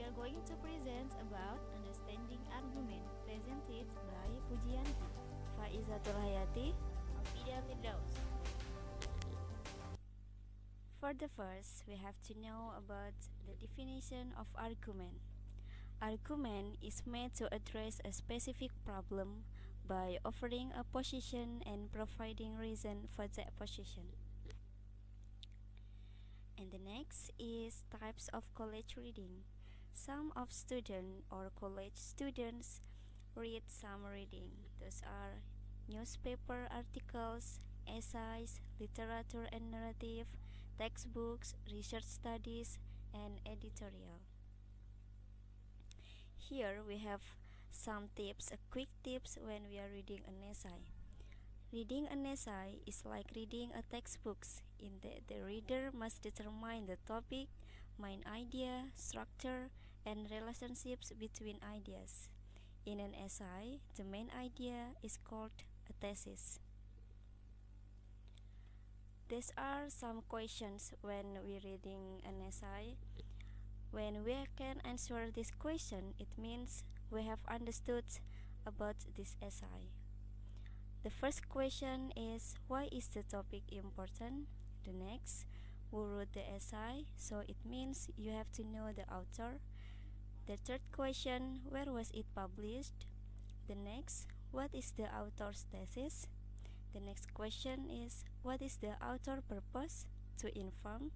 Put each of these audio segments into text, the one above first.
are going to present about understanding argument presented by Pujianti, Faizatul Hayati, Afidah Firdaus. For the first, we have to know about the definition of argument. Argument is made to address a specific problem by offering a position and providing reason for that position. And the next is types of college reading. Some of student or college students read some reading. Those are newspaper articles, essays, literature and narrative, textbooks, research studies, and editorial. Here we have some tips, quick tips when we are reading an essay. Reading an essay is like reading a textbook in that the reader must determine the topic, main idea, structure, and relationships between ideas. In an essay, the main idea is called a thesis. These are some questions when we're reading an essay. When we can answer this question, it means we have understood about this essay. The first question is, why is the topic important? The next, who wrote the essay? So it means you have to know the author. The third question, where was it published? The next, what is the author's thesis? The next question is, what is the author's purpose? To inform,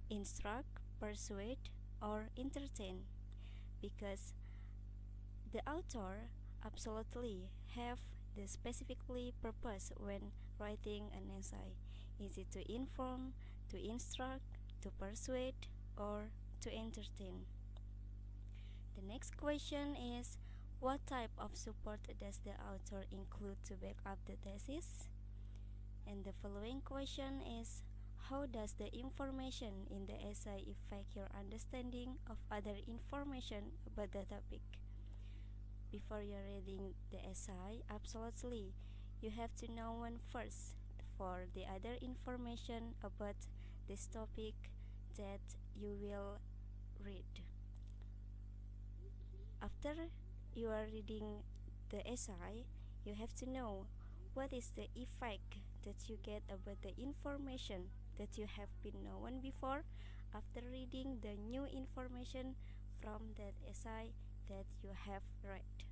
instruct, persuade, or entertain. Because the author absolutely have the specifically purpose when writing an essay. Is it to inform, to instruct, to persuade, or to entertain? The next question is, what type of support does the author include to back up the thesis? And the following question is, how does the information in the essay affect your understanding of other information about the topic? Before you're reading the essay, absolutely, you have to know one first for the other information about this topic that you will read. After you are reading the essay, you have to know what is the effect that you get about the information that you have been known before after reading the new information from that essay that you have read.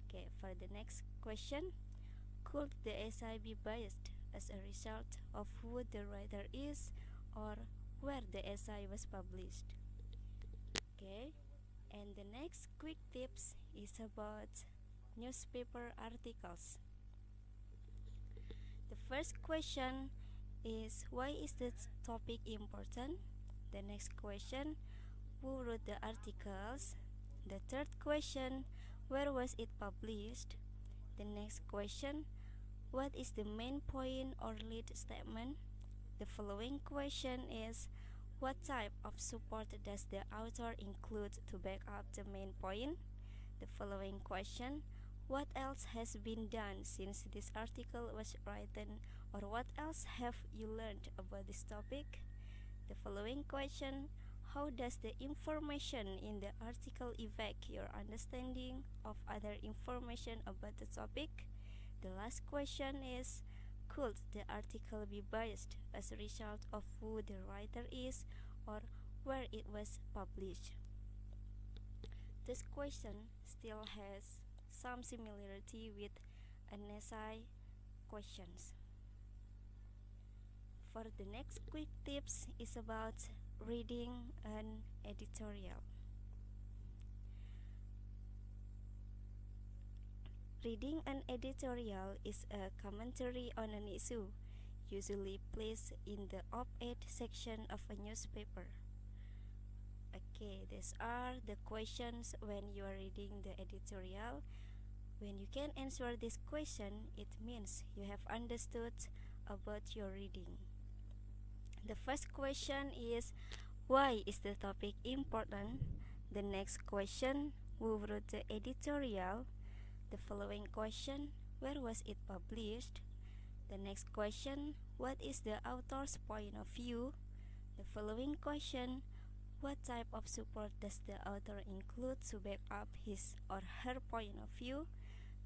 Okay, for the next question, could the essay be biased as a result of who the writer is or where the essay was published? Okay, and the next quick tips is about newspaper articles. The first question is, why is this topic important? The next question, who wrote the articles? The third question, where was it published? The next question, what is the main point or lead statement? The following question is, what type of support does the author include to back up the main point? The following question, what else has been done since this article was written, or what else have you learned about this topic? The following question, how does the information in the article affect your understanding of other information about the topic? The last question is, could the article be biased as a result of who the writer is or where it was published? This question still has some similarity with an essay questions. For the next quick tips is about reading an editorial. Reading an editorial is a commentary on an issue, usually placed in the op-ed section of a newspaper. Okay, these are the questions when you are reading the editorial. When you can answer this question, it means you have understood about your reading. The first question is, why is the topic important? The next question, who wrote the editorial? The following question, where was it published? The next question, what is the author's point of view? The following question, What type of support does the author include to back up his or her point of view?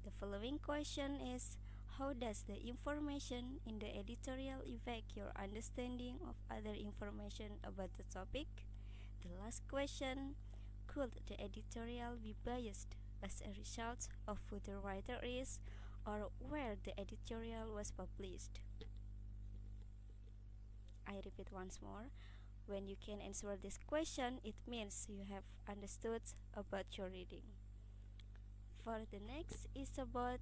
The following question is: how does the information in the editorial affect your understanding of other information about the topic? The last question: could the editorial be biased as a result of who the writer is or where the editorial was published? I repeat once more. When you can answer this question, it means you have understood about your reading. For the next is about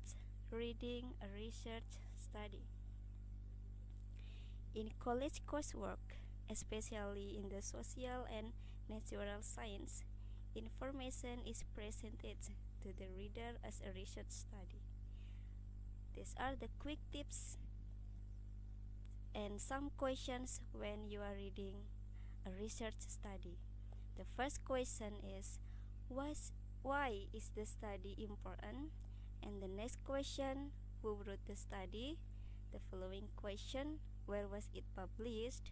reading a research study. In college coursework, especially in the social and natural science, information is presented to the reader as a research study. These are the quick tips and some questions when you are reading a research study. The first question is, why is the study important? And the next question, who wrote the study? The following question, where was it published?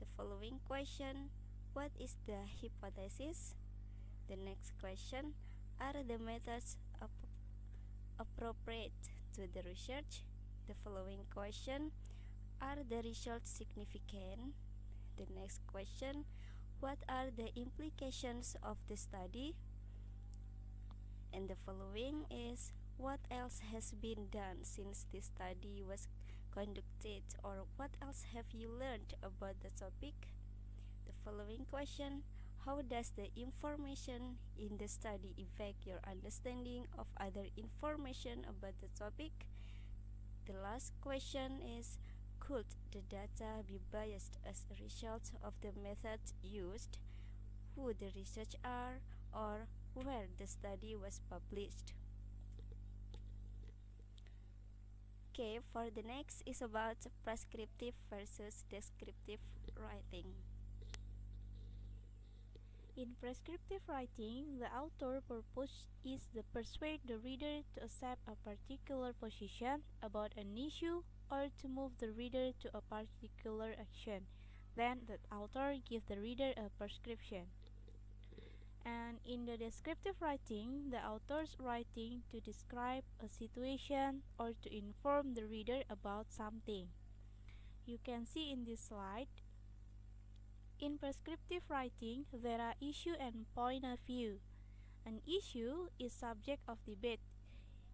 The following question, what is the hypothesis? The next question, are the methods appropriate to the research? The following question, are the results significant? The next question, what are the implications of the study? And the following is, what else has been done since this study was conducted, or what else have you learned about the topic? The following question, how does the information in the study affect your understanding of other information about the topic? The last question is, could the data be biased as a result of the method used, who the research are, or where the study was published? Okay, for the next is about prescriptive versus descriptive writing. In prescriptive writing, the author's purpose is to persuade the reader to accept a particular position about an issue or to move the reader to a particular action. Then the author gives the reader a prescription. And in the descriptive writing, the author's writing to describe a situation or to inform the reader about something. You can see in this slide. In prescriptive writing, there are issue and point of view. An issue is subject of debate.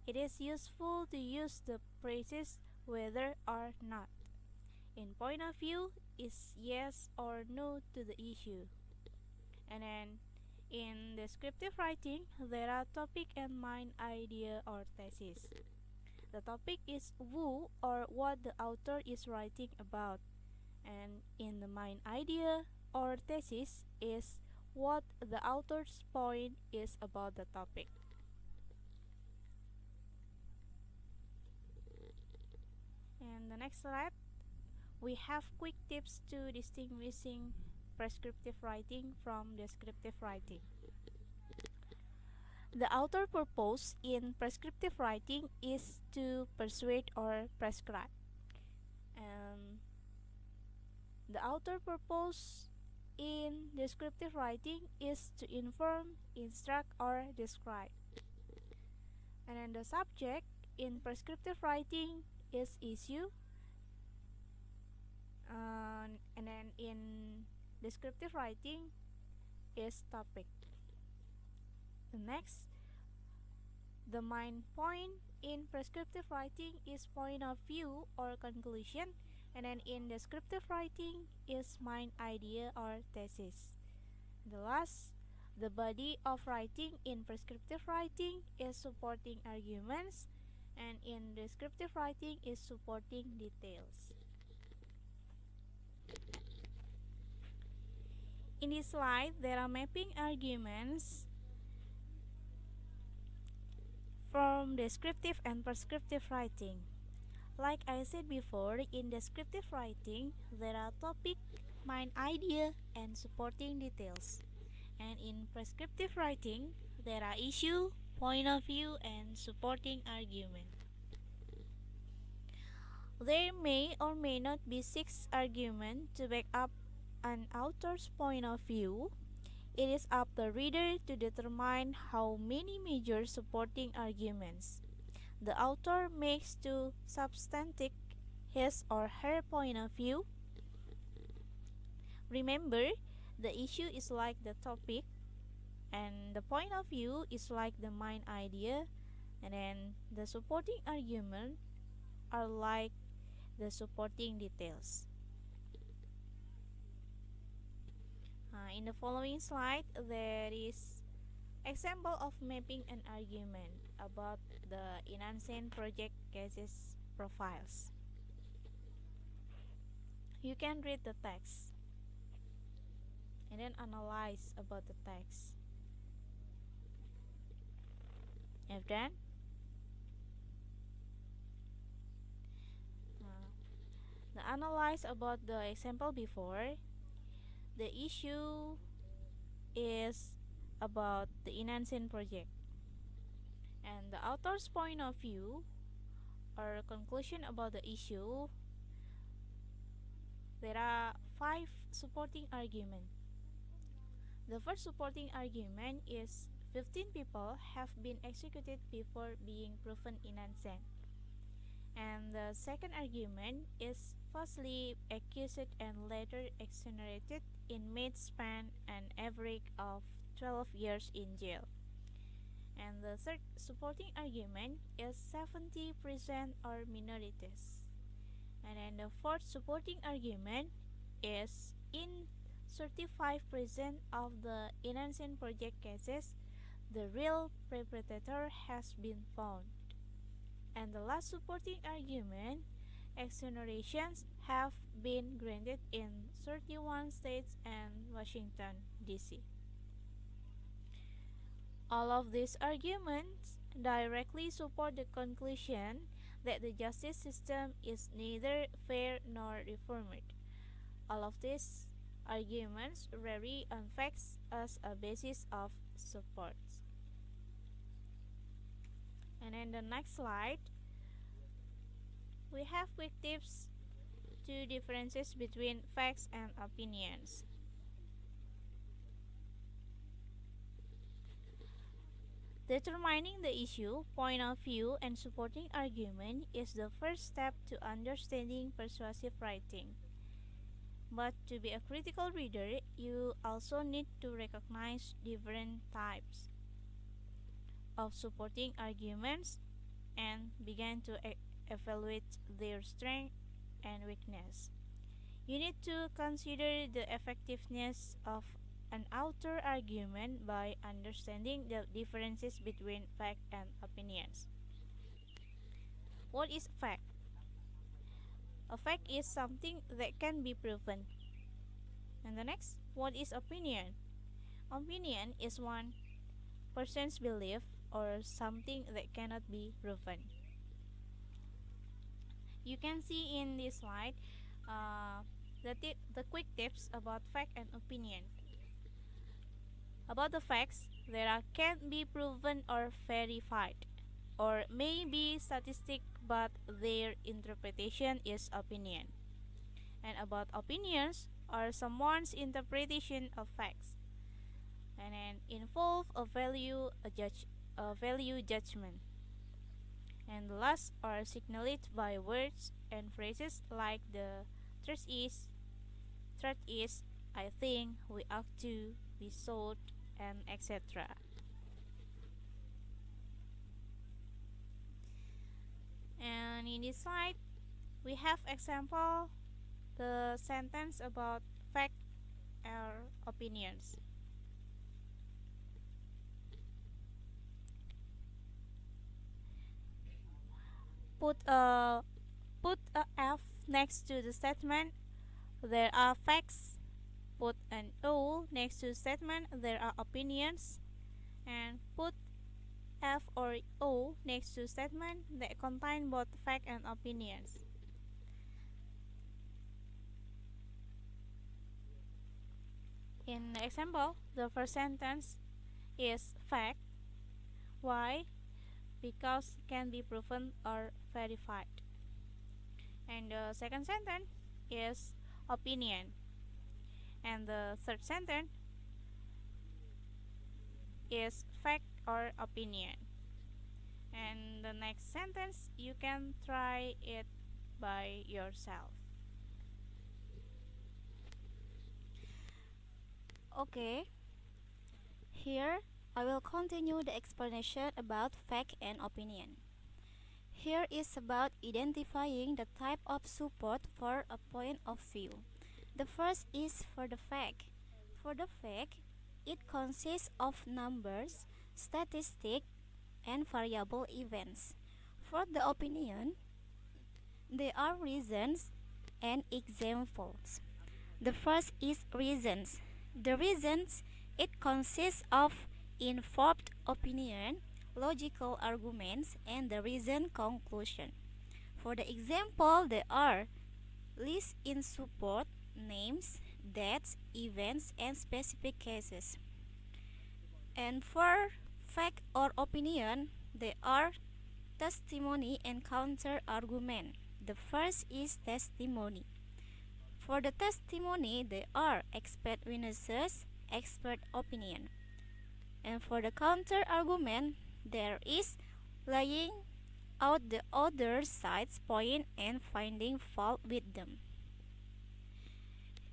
It is useful to use the phrases whether or not. In point of view is yes or no to the issue. And then in descriptive writing, there are topic and main idea or thesis. The topic is who or what the author is writing about. And in the main idea or thesis is what the author's point is about the topic. And the next slide, we have quick tips to distinguishing prescriptive writing from descriptive writing. The author purpose in prescriptive writing is to persuade or prescribe. And the author purpose in descriptive writing is to inform, instruct, or describe. And then the subject in prescriptive writing is issue. And then in descriptive writing is topic. The next, the main point in prescriptive writing is point of view or conclusion. And then in descriptive writing is main idea or thesis. The last, the body of writing in prescriptive writing is supporting arguments, and in descriptive writing is supporting details. In this slide, there are mapping arguments from descriptive and prescriptive writing. Like I said before, in descriptive writing, there are topic, main idea, and supporting details. And in prescriptive writing, there are issue, point of view, and supporting argument. There may or may not be 6 arguments to back up an author's point of view. It is up the reader to determine how many major supporting arguments the author makes to substantiate his or her point of view. Remember, the issue is like the topic, and the point of view is like the main idea, and then the supporting argument are like the supporting details. In the following slide, there is example of mapping an argument about the enhancement project cases profiles. You can read the text and then analyze about the text. Have done? The analyze about the example before, the issue is about the enhancement project, and the author's point of view or conclusion about the issue. There are 5 supporting arguments. The first supporting argument is 15 people have been executed before being proven innocent. And the second argument is falsely accused and later exonerated. Inmates spent an average of 12 years in jail. And the third supporting argument is 70% are minorities. And then the fourth supporting argument is in 35% of the innocent project cases, the real perpetrator has been found. And the last supporting argument, exonerations have been granted in 31 states and Washington, D.C. All of these arguments directly support the conclusion that the justice system is neither fair nor reformed. All of these arguments rely on facts as a basis of support. And in the next slide, we have quick tips to differences between facts and opinions. Determining the issue, point of view, and supporting argument is the first step to understanding persuasive writing. But to be a critical reader, you also need to recognize different types of supporting arguments and begin to evaluate their strength and weakness. You need to consider the effectiveness of an author argument by understanding the differences between fact and opinions. What is fact? A fact is something that can be proven. And the next, what is opinion? Opinion is one person's belief or something that cannot be proven. You can see in this slide the quick tips about fact and opinion. About the facts, there are can't be proven or verified, or may be statistic but their interpretation is opinion. And about opinions are someone's interpretation of facts, and then involve a value judgment. And the last are signaled by words and phrases like the truth is, I think, we ought to, be sold, and etc. And in this slide, we have example the sentence about fact or opinions. Put a F next to the statement, there are facts. Put an O next to the statement, there are opinions. And put F or O next to statement that contain both fact and opinions. In the example, the first sentence is fact. Why? Because can be proven or verified. And the second sentence is opinion. And the third sentence is fact or opinion. And the next sentence, you can try it by yourself. Okay, here I will continue the explanation about fact and opinion. Here is about identifying the type of support for a point of view. The first is for the fact. For the fact, it consists of numbers, statistics, and variable events. For the opinion, there are reasons and examples. The first is reasons. The reasons, it consists of informed opinion, logical arguments, and the reason conclusion. For the example, there are lists in support, names, dates, events, and specific cases. And for fact or opinion, there are testimony and counter argument. The first is testimony. For the testimony, there are expert witnesses, expert opinion. And for the counter argument, there is laying out the other side's point and finding fault with them.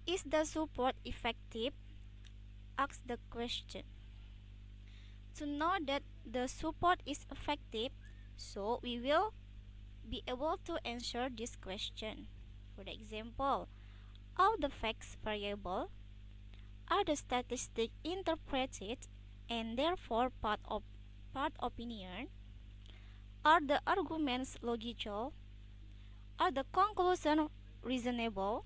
Is the support effective? Ask the question. To know that the support is effective, so we will be able to answer this question. For the example, are the facts variable? Are the statistics interpreted and therefore part opinion? Are the arguments logical? Are the conclusions reasonable?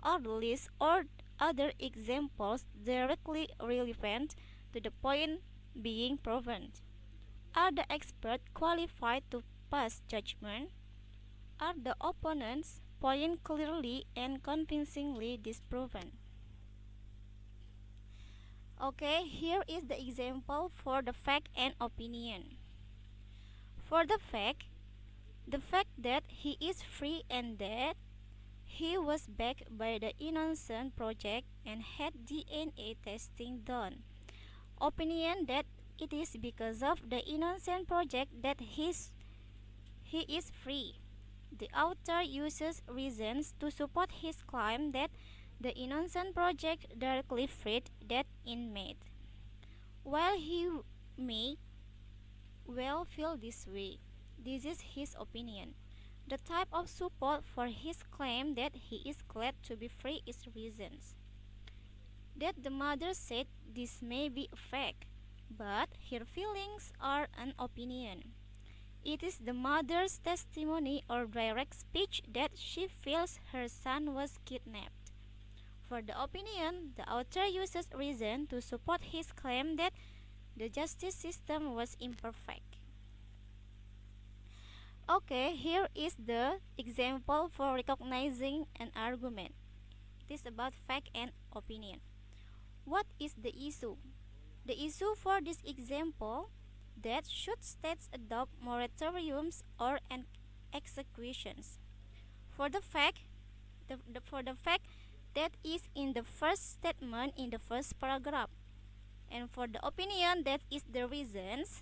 Are the list or other examples directly relevant to the point being proven? Are the experts qualified to pass judgment? Are the opponents' point clearly and convincingly disproven? Okay, here is the example for the fact and opinion. For the fact that he is free and that he was backed by the Innocent Project and had DNA testing done. Opinion that it is because of the Innocent Project that he is free. The author uses reasons to support his claim that the Innocent Project directly freed that inmate. While he may well feel this way, this is his opinion. The type of support for his claim that he is glad to be free is reasons. That the mother said this may be a fact, but her feelings are an opinion. It is the mother's testimony or direct speech that she feels her son was kidnapped. For the opinion, the author uses reason to support his claim that the justice system was imperfect. Okay, here is the example for recognizing an argument. It is about fact and opinion. What is the issue? The issue for this example that should states adopt moratoriums or executions. For the fact, that is in the first statement in the first paragraph, and for the opinion that is the reasons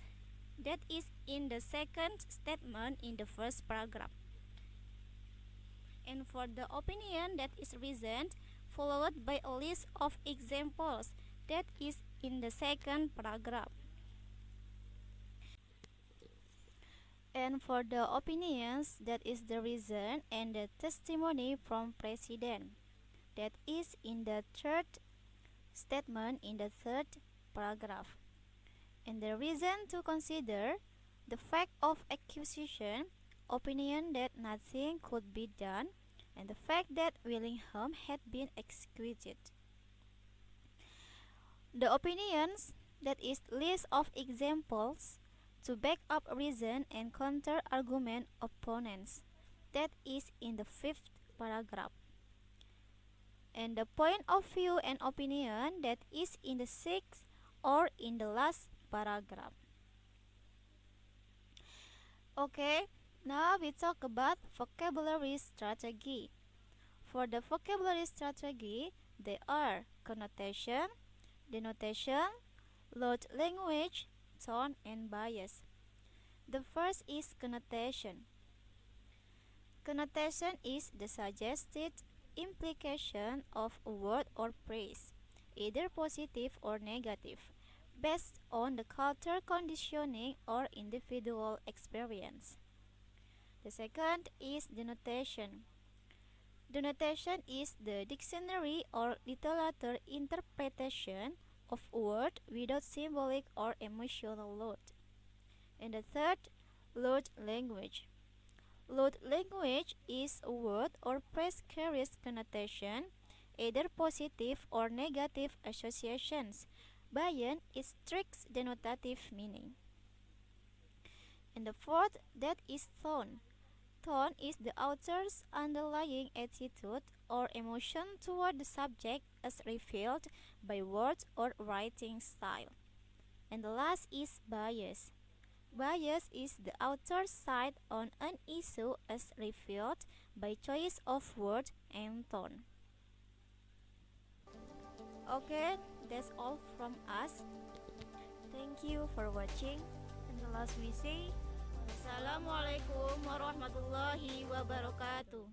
that is in the second statement in the first paragraph, and for the opinion that is reasoned followed by a list of examples that is in the second paragraph. And for the opinions, that is the reason and the testimony from President, that is in the third statement in the third paragraph. And the reason to consider the fact of accusation, opinion that nothing could be done, and the fact that Willingham had been executed. The opinions, that is list of examples to back up reason and counter argument opponents, that is in the fifth paragraph. And the point of view and opinion, that is in the sixth or in the last paragraph. Okay, now we talk about vocabulary strategy. For the vocabulary strategy, there are connotation, denotation, Load language, tone, and bias. The first is connotation. Connotation is the suggested implication of a word or phrase, either positive or negative, based on the cultural conditioning or individual experience. The second is denotation. Denotation is the dictionary or literature interpretation of a word without symbolic or emotional load. And the third, load language. Load language is a word or phrase carries connotation, either positive or negative associations, beyond its strict denotative meaning. And the fourth, that is tone. Tone is the author's underlying attitude or emotion toward the subject as revealed by words or writing style. And the last is bias. Bias is the author's side on an issue as revealed by choice of word and tone. Okay, that's all from us. Thank you for watching. And the last we say, Assalamualaikum warahmatullahi wabarakatuh.